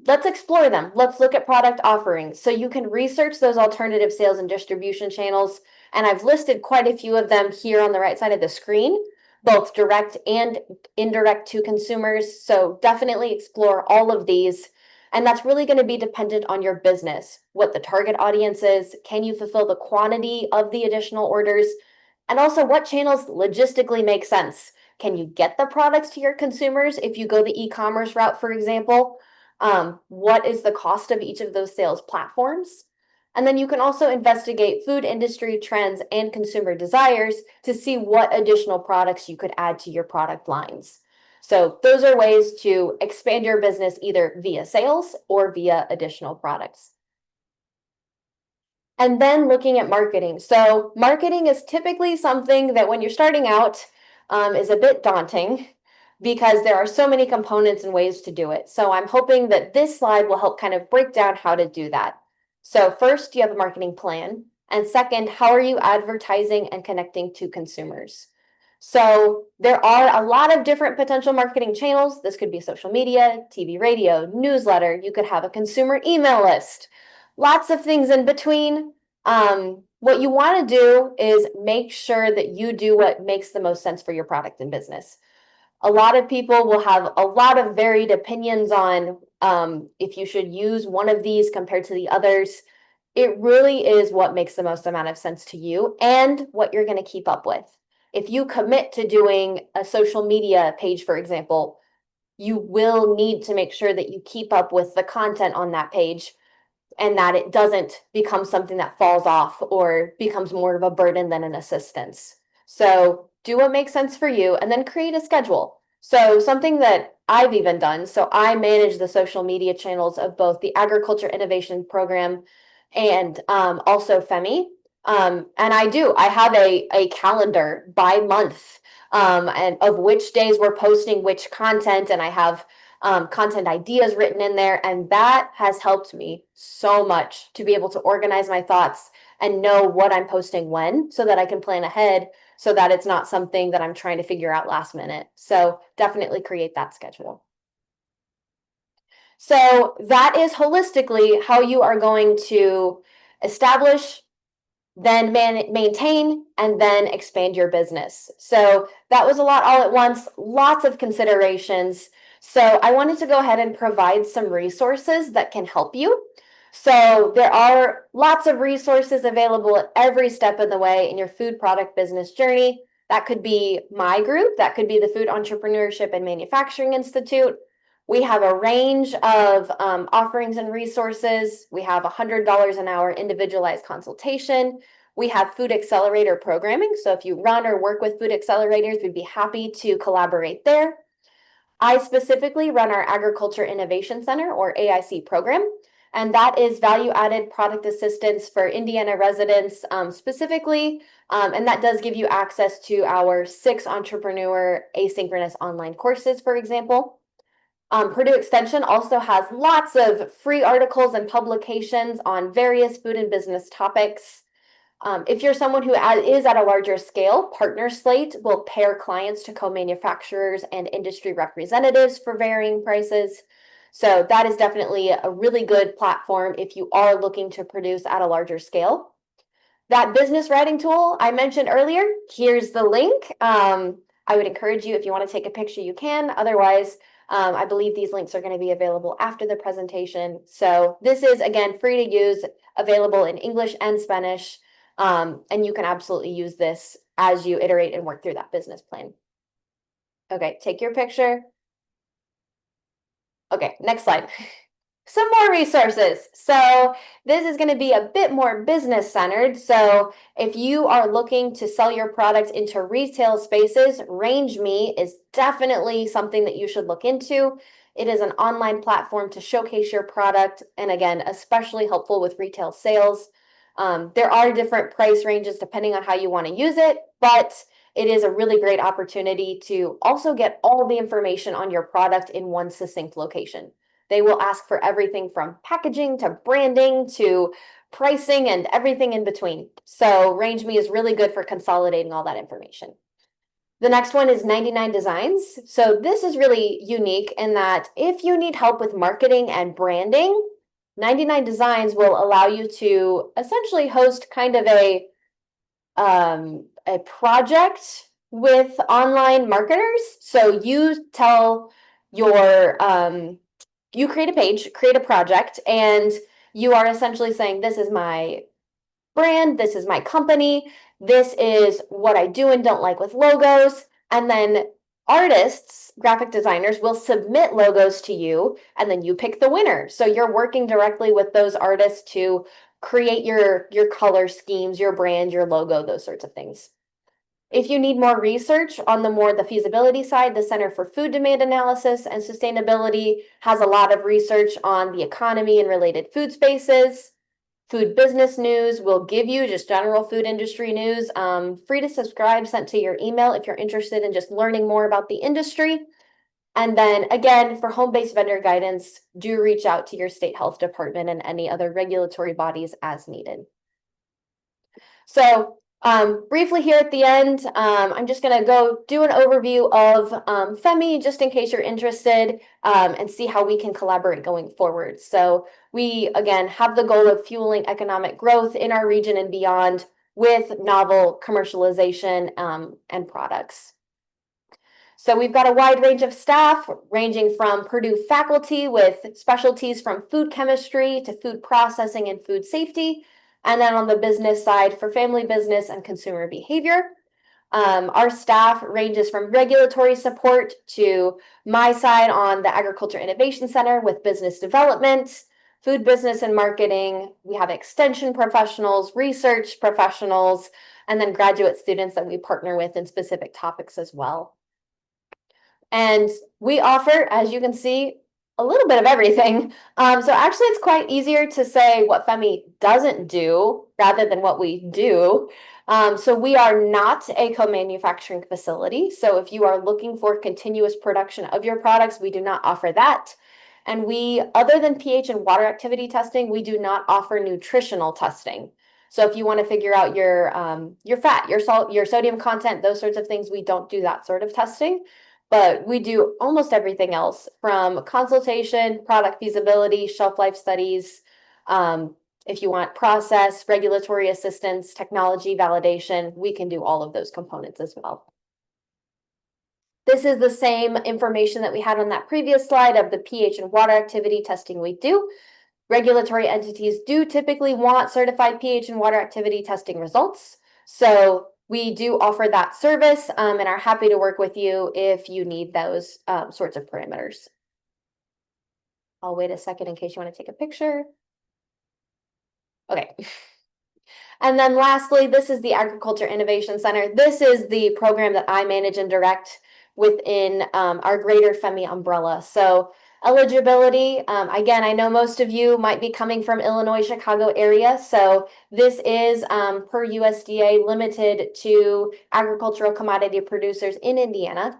Let's explore them. Let's look at product offerings. So you can research those alternative sales and distribution channels. And I've listed quite a few of them here on the right side of the screen, both direct and indirect to consumers. So definitely explore all of these. And that's really going to be dependent on your business, what the target audience is, can you fulfill the quantity of the additional orders, and also what channels logistically make sense. Can you get the products to your consumers if you go the e-commerce route, for example? What is the cost of each of those sales platforms? And then you can also investigate food industry trends and consumer desires to see what additional products you could add to your product lines. So those are ways to expand your business either via sales or via additional products. And then looking at marketing. So marketing is typically something that when you're starting out is a bit daunting because there are so many components and ways to do it. So I'm hoping that this slide will help kind of break down how to do that. So first, you have a marketing plan. And second, how are you advertising and connecting to consumers? So there are a lot of different potential marketing channels. This could be social media, TV, radio, newsletter. You could have a consumer email list, lots of things in between. What you want to do is make sure that you do what makes the most sense for your product and business. A lot of people will have a lot of varied opinions on if you should use one of these compared to the others. It really is what makes the most amount of sense to you and what you're going to keep up with. If you commit to doing a social media page, for example, you will need to make sure that you keep up with the content on that page and that it doesn't become something that falls off or becomes more of a burden than an assistance. So do what makes sense for you and then create a schedule. So something that I've even done, so I manage the social media channels of both the Agriculture Innovation Program and also FEMI. And I have a calendar by month and of which days we're posting which content, and I have content ideas written in there. And that has helped me so much to be able to organize my thoughts and know what I'm posting when so that I can plan ahead so that it's not something that I'm trying to figure out last minute. So definitely create that schedule. So that is holistically how you are going to establish, then maintain, and then expand your business. So that was a lot all at once, lots of considerations. So I wanted to go ahead and provide some resources that can help you. So there are lots of resources available at every step of the way in your food product business journey. That could be my group, that could be the Food Entrepreneurship and Manufacturing Institute. We have a range of offerings and resources. We have $100 an hour individualized consultation. We have food accelerator programming. So if you run or work with food accelerators, we'd be happy to collaborate there. I specifically run our Agriculture Innovation Center, or AIC program, and that is value-added product assistance for Indiana residents specifically, and that does give you access to our 6 entrepreneur asynchronous online courses, for example. Purdue Extension also has lots of free articles and publications on various food and business topics. If you're someone who is at a larger scale, Partner Slate will pair clients to co-manufacturers and industry representatives for varying prices. So that is definitely a really good platform if you are looking to produce at a larger scale. That business writing tool I mentioned earlier, here's the link. I would encourage you, if you want to take a picture, you can. Otherwise, I believe these links are going to be available after the presentation. So this is, again, free to use, available in English and Spanish. And you can absolutely use this as you iterate and work through that business plan. Okay, take your picture. Okay, next slide. Some more resources. So this is going to be a bit more business centered. So if you are looking to sell your product into retail spaces, Range Me is definitely something that you should look into. It is an online platform to showcase your product, and again, especially helpful with retail sales. There are different price ranges depending on how you want to use it, but it is a really great opportunity to also get all the information on your product in one succinct location. They will ask for everything from packaging to branding to pricing and everything in between. So RangeMe is really good for consolidating all that information. The next one is 99 Designs. So this is really unique in that if you need help with marketing and branding, 99 Designs will allow you to essentially host kind of a project with online marketers. So you tell your you create a page, create a project, and you are essentially saying, this is my brand, this is my company, this is what I do and don't like with logos. And then artists, graphic designers will submit logos to you, and then you pick the winner. So you're working directly with those artists to create your color schemes, your brand, your logo, those sorts of things. If you need more research on the feasibility side, the Center for Food Demand Analysis and Sustainability has a lot of research on the economy and related food spaces. Food business news will give you just general food industry news, free to subscribe, sent to your email if you're interested in just learning more about the industry. And then again, for home-based vendor guidance, do reach out to your state health department and any other regulatory bodies as needed. So briefly here at the end, I'm just going to go do an overview of FEMI, just in case you're interested, and see how we can collaborate going forward. So we, again, have the goal of fueling economic growth in our region and beyond with novel commercialization and products. So we've got a wide range of staff, ranging from Purdue faculty with specialties from food chemistry to food processing and food safety. And then on the business side, for family business and consumer behavior. Our staff ranges from regulatory support to my side on the Agriculture Innovation Center with business development, food business and marketing. We have extension professionals, research professionals, and then graduate students that we partner with in specific topics as well. And we offer, as you can see, a little bit of everything. So actually, it's quite easier to say what FEMI doesn't do rather than what we do. So we are not a co-manufacturing facility. So if you are looking for continuous production of your products, we do not offer that. And we, other than pH and water activity testing, we do not offer nutritional testing. So if you want to figure out your fat, your salt, your sodium content, those sorts of things, we don't do that sort of testing. But we do almost everything else, from consultation, product feasibility, shelf life studies. If you want process, regulatory assistance, technology validation, we can do all of those components as well. This is the same information that we had on that previous slide of the pH and water activity testing we do. Regulatory entities do typically want certified pH and water activity testing results. So we do offer that service and are happy to work with you if you need those sorts of parameters. I'll wait a second in case you want to take a picture. Okay. And then lastly, this is the Agriculture Innovation Center. This is the program that I manage and direct within our greater FEMI umbrella. So eligibility, again, I know most of you might be coming from Illinois, Chicago area. So this is per USDA limited to agricultural commodity producers in Indiana.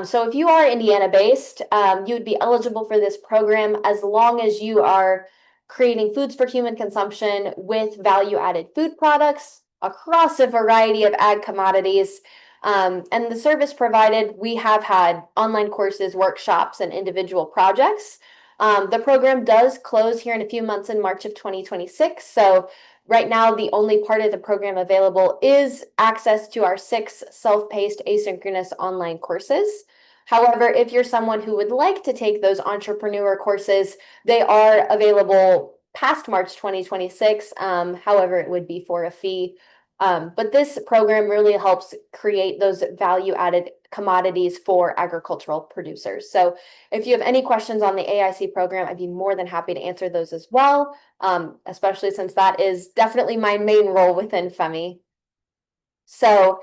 So if you are Indiana based, you would be eligible for this program as long as you are creating foods for human consumption with value-added food products across a variety of ag commodities. And the service provided, we have had online courses, workshops, and individual projects. The program does close here in a few months in March of 2026. So right now, the only part of the program available is access to our 6 self-paced asynchronous online courses. However, if you're someone who would like to take those entrepreneur courses, they are available past March 2026. However, it would be for a fee. But this program really helps create those value-added commodities for agricultural producers. So if you have any questions on the AIC program, I'd be more than happy to answer those as well, especially since that is definitely my main role within FEMI. So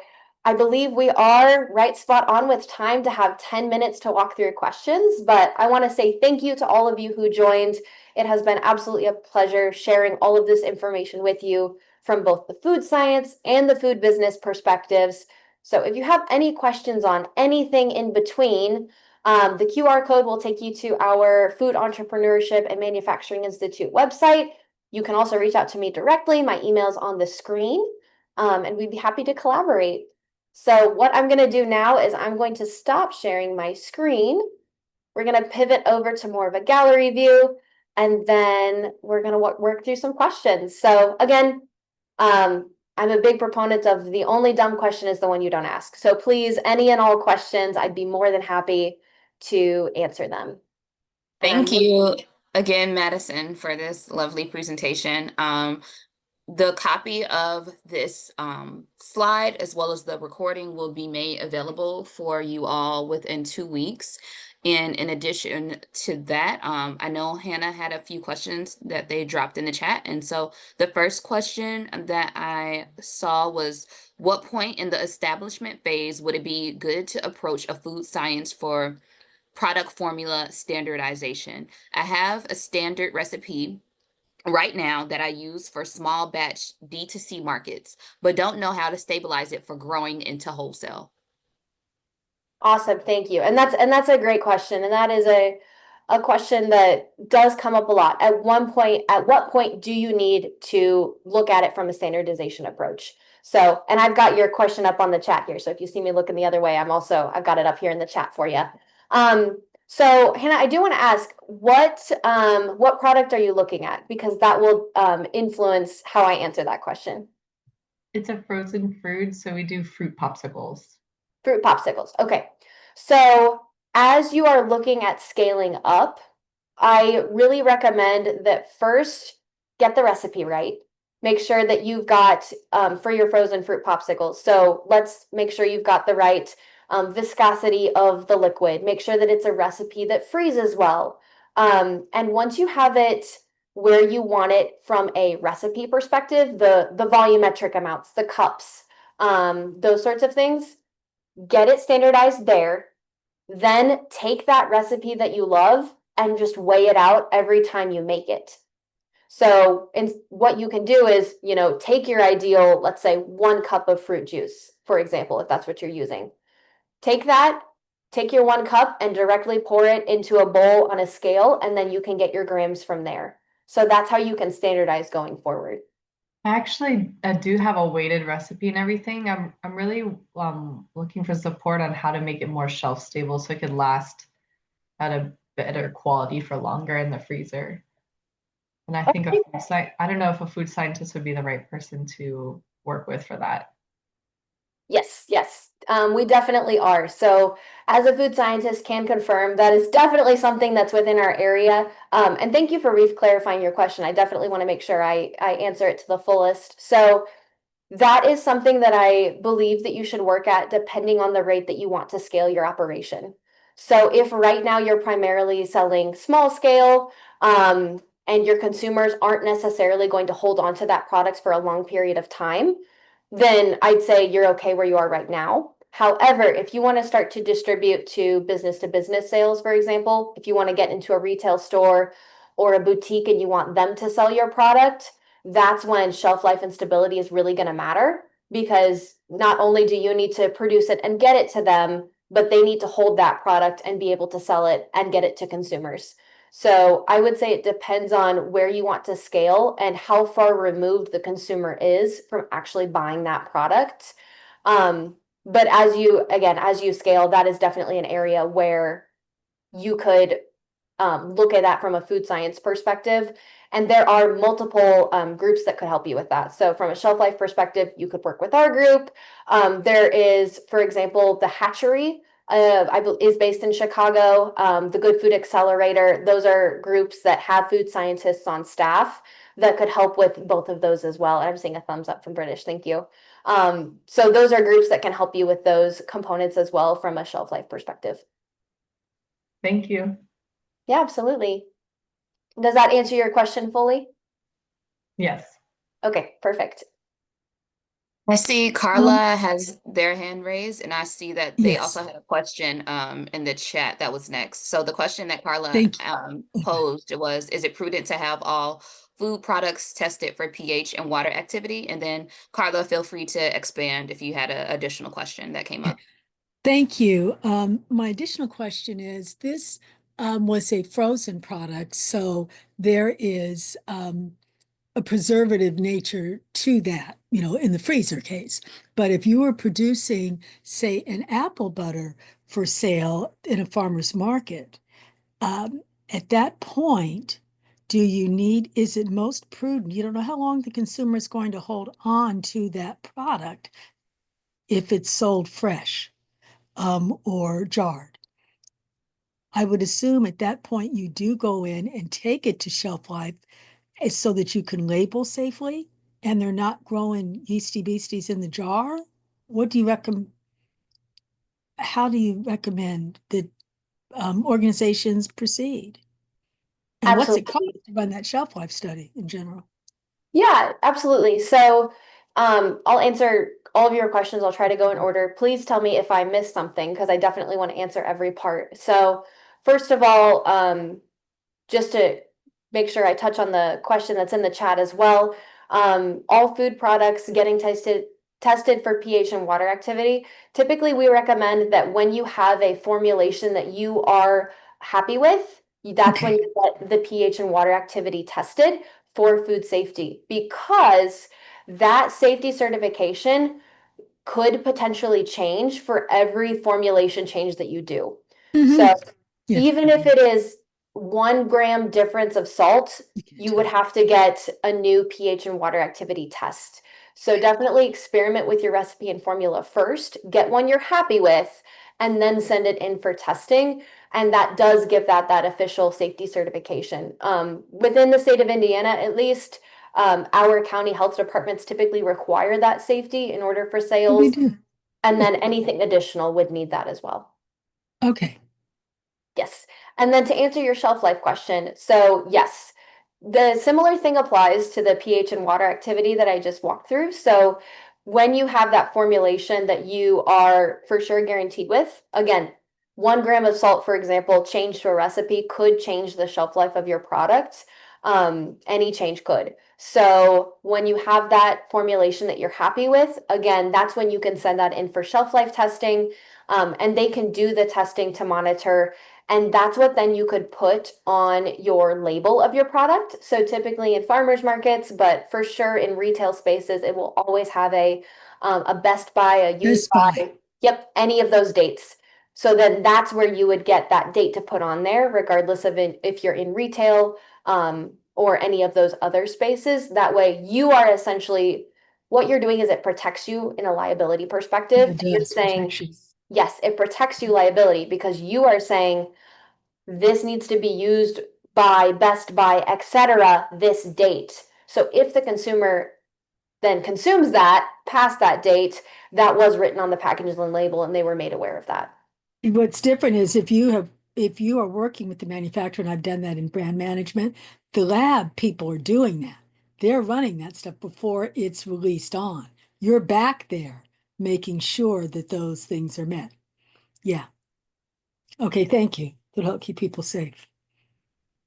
I believe we are right spot on with time to have 10 minutes to walk through questions, but I want to say thank you to all of you who joined. It has been absolutely a pleasure sharing all of this information with you from both the food science and the food business perspectives. So if you have any questions on anything in between, the QR code will take you to our Food Entrepreneurship and Manufacturing Institute website. You can also reach out to me directly. My email is on the screen, and we'd be happy to collaborate. So what I'm going to do now is I'm going to stop sharing my screen. We're going to pivot over to more of a gallery view, and then we're going to work through some questions. So again, I'm a big proponent of the only dumb question is the one you don't ask. So please, any and all questions, I'd be more than happy to answer them. And I'm Thank really you again, Madison, for this lovely presentation. The copy of this slide as well as the recording will be made available for you all within 2 weeks. And in addition to that, I know Hannah had a few questions that they dropped in the chat. And so the first question that I saw was, what point in the establishment phase would it be good to approach a food science for product formula standardization? I have a standard recipe right now that I use for small batch D2C markets, but don't know how to stabilize it for growing into wholesale. awesome. Thank you. And that's a great question. And that is a question that does come up a lot. At what point do you need to look at it from a standardization approach? So, and I've got your question up on the chat here. So if you see me looking the other way, I've got it up here in the chat for you. So Hannah, I do want to ask what product are you looking at? Because that will influence how I answer that question. It's a frozen fruit, so we do fruit popsicles. Fruit popsicles. Okay. So as you are looking at scaling up, I really recommend that first get the recipe right. Make sure that you've got for your frozen fruit popsicles. So let's make sure you've got the right viscosity of the liquid. Make sure that it's a recipe that freezes well. And once you have it where you want it from a recipe perspective, the volumetric amounts, the cups, those sorts of things, get it standardized there, then take that recipe that you love and just weigh it out every time you make it. So, and what you can do is, take your ideal, let's say 1 cup of fruit juice, for example, if that's what you're using. Take that, take your 1 cup and directly pour it into a bowl on a scale, and then you can get your grams from there. So that's how you can standardize going forward. I actually do have a weighted recipe and everything. I'm really looking for support on how to make it more shelf stable so it could last at a better quality for longer in the freezer. And I think I don't know if a food scientist would be the right person to work with for that. Yes, yes, we definitely are. So, as a food scientist, can confirm that is definitely something that's within our area. And thank you for clarifying your question. I definitely want to make sure I answer it to the fullest. So, that is something that I believe that you should work at depending on the rate that you want to scale your operation. So if right now you're primarily selling small scale, and your consumers aren't necessarily going to hold on to that product for a long period of time, then I'd say you're okay where you are right now. However, if you want to start to distribute to business sales, for example, if you want to get into a retail store or a boutique and you want them to sell your product, that's when shelf life and stability is really going to matter, because not only do you need to produce it and get it to them, but they need to hold that product and be able to sell it and get it to consumers. So I would say it depends on where you want to scale and how far removed the consumer is from actually buying that product. But as you scale, that is definitely an area where you could look at that from a food science perspective. And there are multiple groups that could help you with that. So from a shelf life perspective, you could work with our group. There is, for example, the Hatchery is based in Chicago. The Good Food Accelerator, those are groups that have food scientists on staff that could help with both of those as well. And I'm seeing a thumbs up from British. Thank you. So those are groups that can help you with those components as well from a shelf life perspective. Thank you. Yeah, absolutely. Does that answer your question fully? Yes. Okay, perfect. I see Carla has their hand raised, and I see that they Yes, also had a question in the chat that was next. So the question that Carla thank you. Okay. posed was, is it prudent to have all food products tested for pH and water activity? And then Carla, feel free to expand if you had an additional question that came up. Thank you. My additional question is this was a frozen product, so there is a preservative nature to that, in the freezer case. But if you were producing, say, an apple butter for sale in a farmer's market, at that point, is it most prudent? You don't know how long the consumer is going to hold on to that product if it's sold fresh or jarred. I would assume at that point you do go in and take it to shelf life so that you can label safely and they're not growing yeasty beasties in the jar. What do you recommend? How do you recommend that organizations proceed? And what's it cost Absolutely. to run that shelf life study in general? Yeah, absolutely. So, I'll answer all of your questions. I'll try to go in order. Please tell me if I missed something because I definitely want to answer every part. So, first of all, just to make sure I touch on the question that's in the chat as well. All food products getting tested for pH and water activity. Typically, we recommend that when you have a formulation that you are happy with, that's when Okay. you get the pH and water activity tested for food safety, because that safety certification could potentially change for every formulation change that you do. Mm-hmm. So Yeah. even if it is 1 gram difference of salt, You can't you would tell. have to get a new pH and water activity test. So definitely experiment with your recipe and formula first, get one you're happy with, and then send it in for testing. And that does give that official safety certification. Within the state of Indiana, at least, our county health departments typically require that safety in order for Oh, we sales, do. and then anything additional would need that as well. Okay. Yes. And then to answer your shelf life question, so yes, the similar thing applies to the pH and water activity that I just walked through. So when you have that formulation that you are for sure guaranteed with, again, 1 gram of salt, for example, changed to a recipe could change the shelf life of your product. Any change could. So when you have that formulation that you're happy with, again, that's when you can send that in for shelf life testing. And they can do the testing to monitor, and that's what then you could put on your label of your product. So typically in farmers markets, but for sure in retail spaces, it will always have a best by, a used Best Buy. by, yep, any of those dates. So then that's where you would get that date to put on there, regardless of if you're in retail, or any of those other spaces. That way you are essentially, what you're doing is it protects you in a liability perspective. It You're does saying, protection. yes, it protects you liability because you are saying this needs to be used by Best Buy, etc., this date. So if the consumer then consumes that past that date, that was written on the package and label, and they were made aware of that. What's different is if you are working with the manufacturer, and I've done that in brand management, the lab people are doing that. They're running that stuff before it's released on. You're back there making sure that those things are met. Yeah. Okay, thank you. That'll help keep people safe.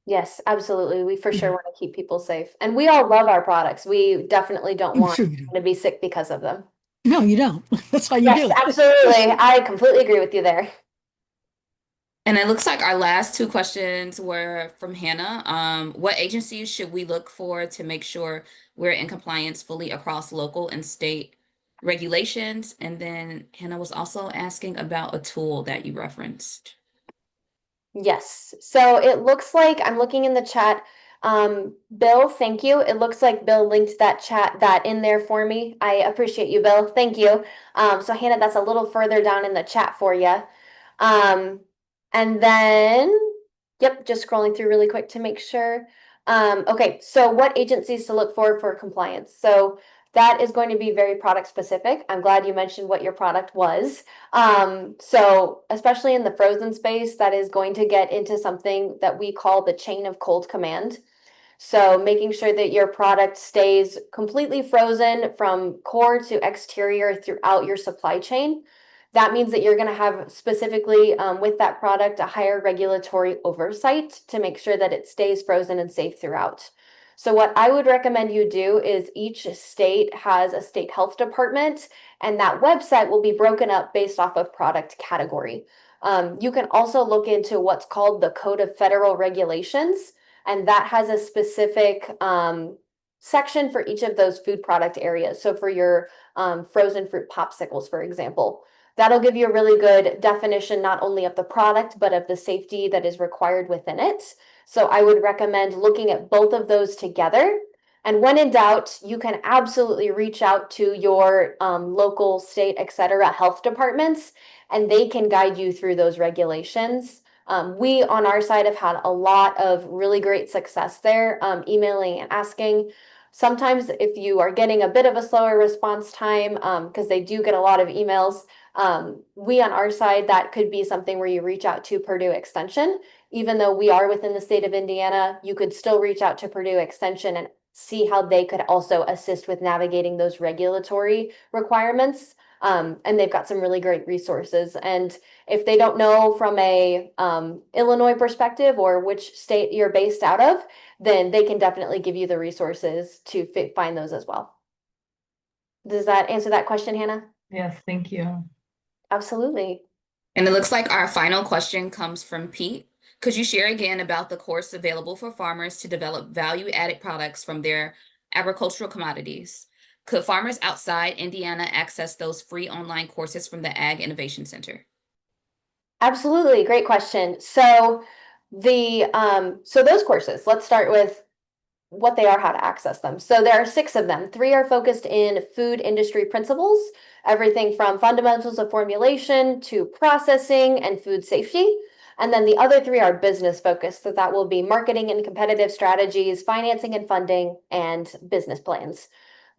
Yes, absolutely. We for sure Yeah, want to keep people safe. And we all love our products. We definitely don't I'm want sure you do. to be sick because of them. No, you don't. That's why you Yes, do it. absolutely. I completely agree with you there. And it looks like our last two questions were from Hannah. What agencies should we look for to make sure we're in compliance fully across local and state regulations? And then Hannah was also asking about a tool that you referenced. Yes. So it looks like I'm looking in the chat. Bill, thank you. It looks like Bill linked that in there for me. I appreciate you, Bill. Thank you. So Hannah, that's a little further down in the chat for you. And then, yep, just scrolling through really quick to make sure. Okay, so what agencies to look for compliance? So that is going to be very product specific. I'm glad you mentioned what your product was. So especially in the frozen space, that is going to get into something that we call the chain of cold command. So making sure that your product stays completely frozen from core to exterior throughout your supply chain. That means that you're going to have specifically with that product a higher regulatory oversight to make sure that it stays frozen and safe throughout. So what I would recommend you do is each state has a state health department, and that website will be broken up based off of product category. You can also look into what's called the Code of Federal Regulations, and that has a specific section for each of those food product areas. So for your frozen fruit popsicles, for example, that'll give you a really good definition, not only of the product, but of the safety that is required within it. So I would recommend looking at both of those together. And when in doubt, you can absolutely reach out to your local, state, etc. health departments, and they can guide you through those regulations. We on our side have had a lot of really great success there, emailing and asking. Sometimes if you are getting a bit of a slower response time, because they do get a lot of emails, we on our side, that could be something where you reach out to Purdue Extension. Even though we are within the state of Indiana, you could still reach out to Purdue Extension and see how they could also assist with navigating those regulatory requirements. And they've got some really great resources. And if they don't know from a Illinois perspective or which state you're based out of, then they can definitely give you the resources to find those as well. Does that answer that question, Hannah? Yes, thank you. Absolutely. And it looks like our final question comes from Pete. Could you share again about the course available for farmers to develop value-added products from their agricultural commodities? Could farmers outside Indiana access those free online courses from the Ag Innovation Center? Absolutely, great question. So so those courses, let's start with what they are, how to access them. So there are 6 of them. 3 are focused in food industry principles, everything from fundamentals of formulation to processing and food safety. And then the other 3 are business focused. So that will be marketing and competitive strategies, financing and funding, and business plans.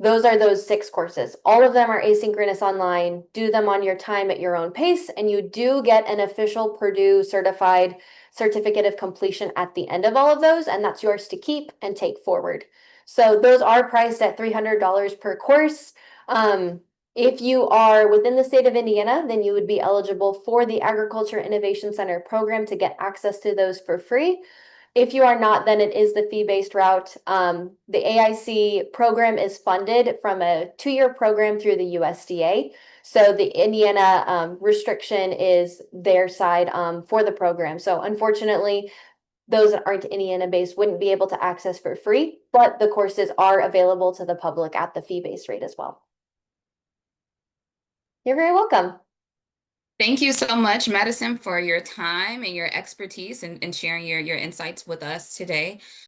Those are those 6 courses. All of them are asynchronous online. Do them on your time at your own pace, and you do get an official Purdue certified certificate of completion at the end of all of those, and that's yours to keep and take forward. So those are priced at $300 per course. If you are within the state of Indiana, then you would be eligible for the Agriculture Innovation Center program to get access to those for free. If you are not, then it is the fee-based route. The AIC program is funded from a 2-year program through the USDA. So the Indiana restriction is their side for the program. So unfortunately, those that aren't Indiana-based wouldn't be able to access for free, but the courses are available to the public at the fee-based rate as well. You're very welcome. Thank you so much, Madison, for your time and your expertise and sharing your insights with us today.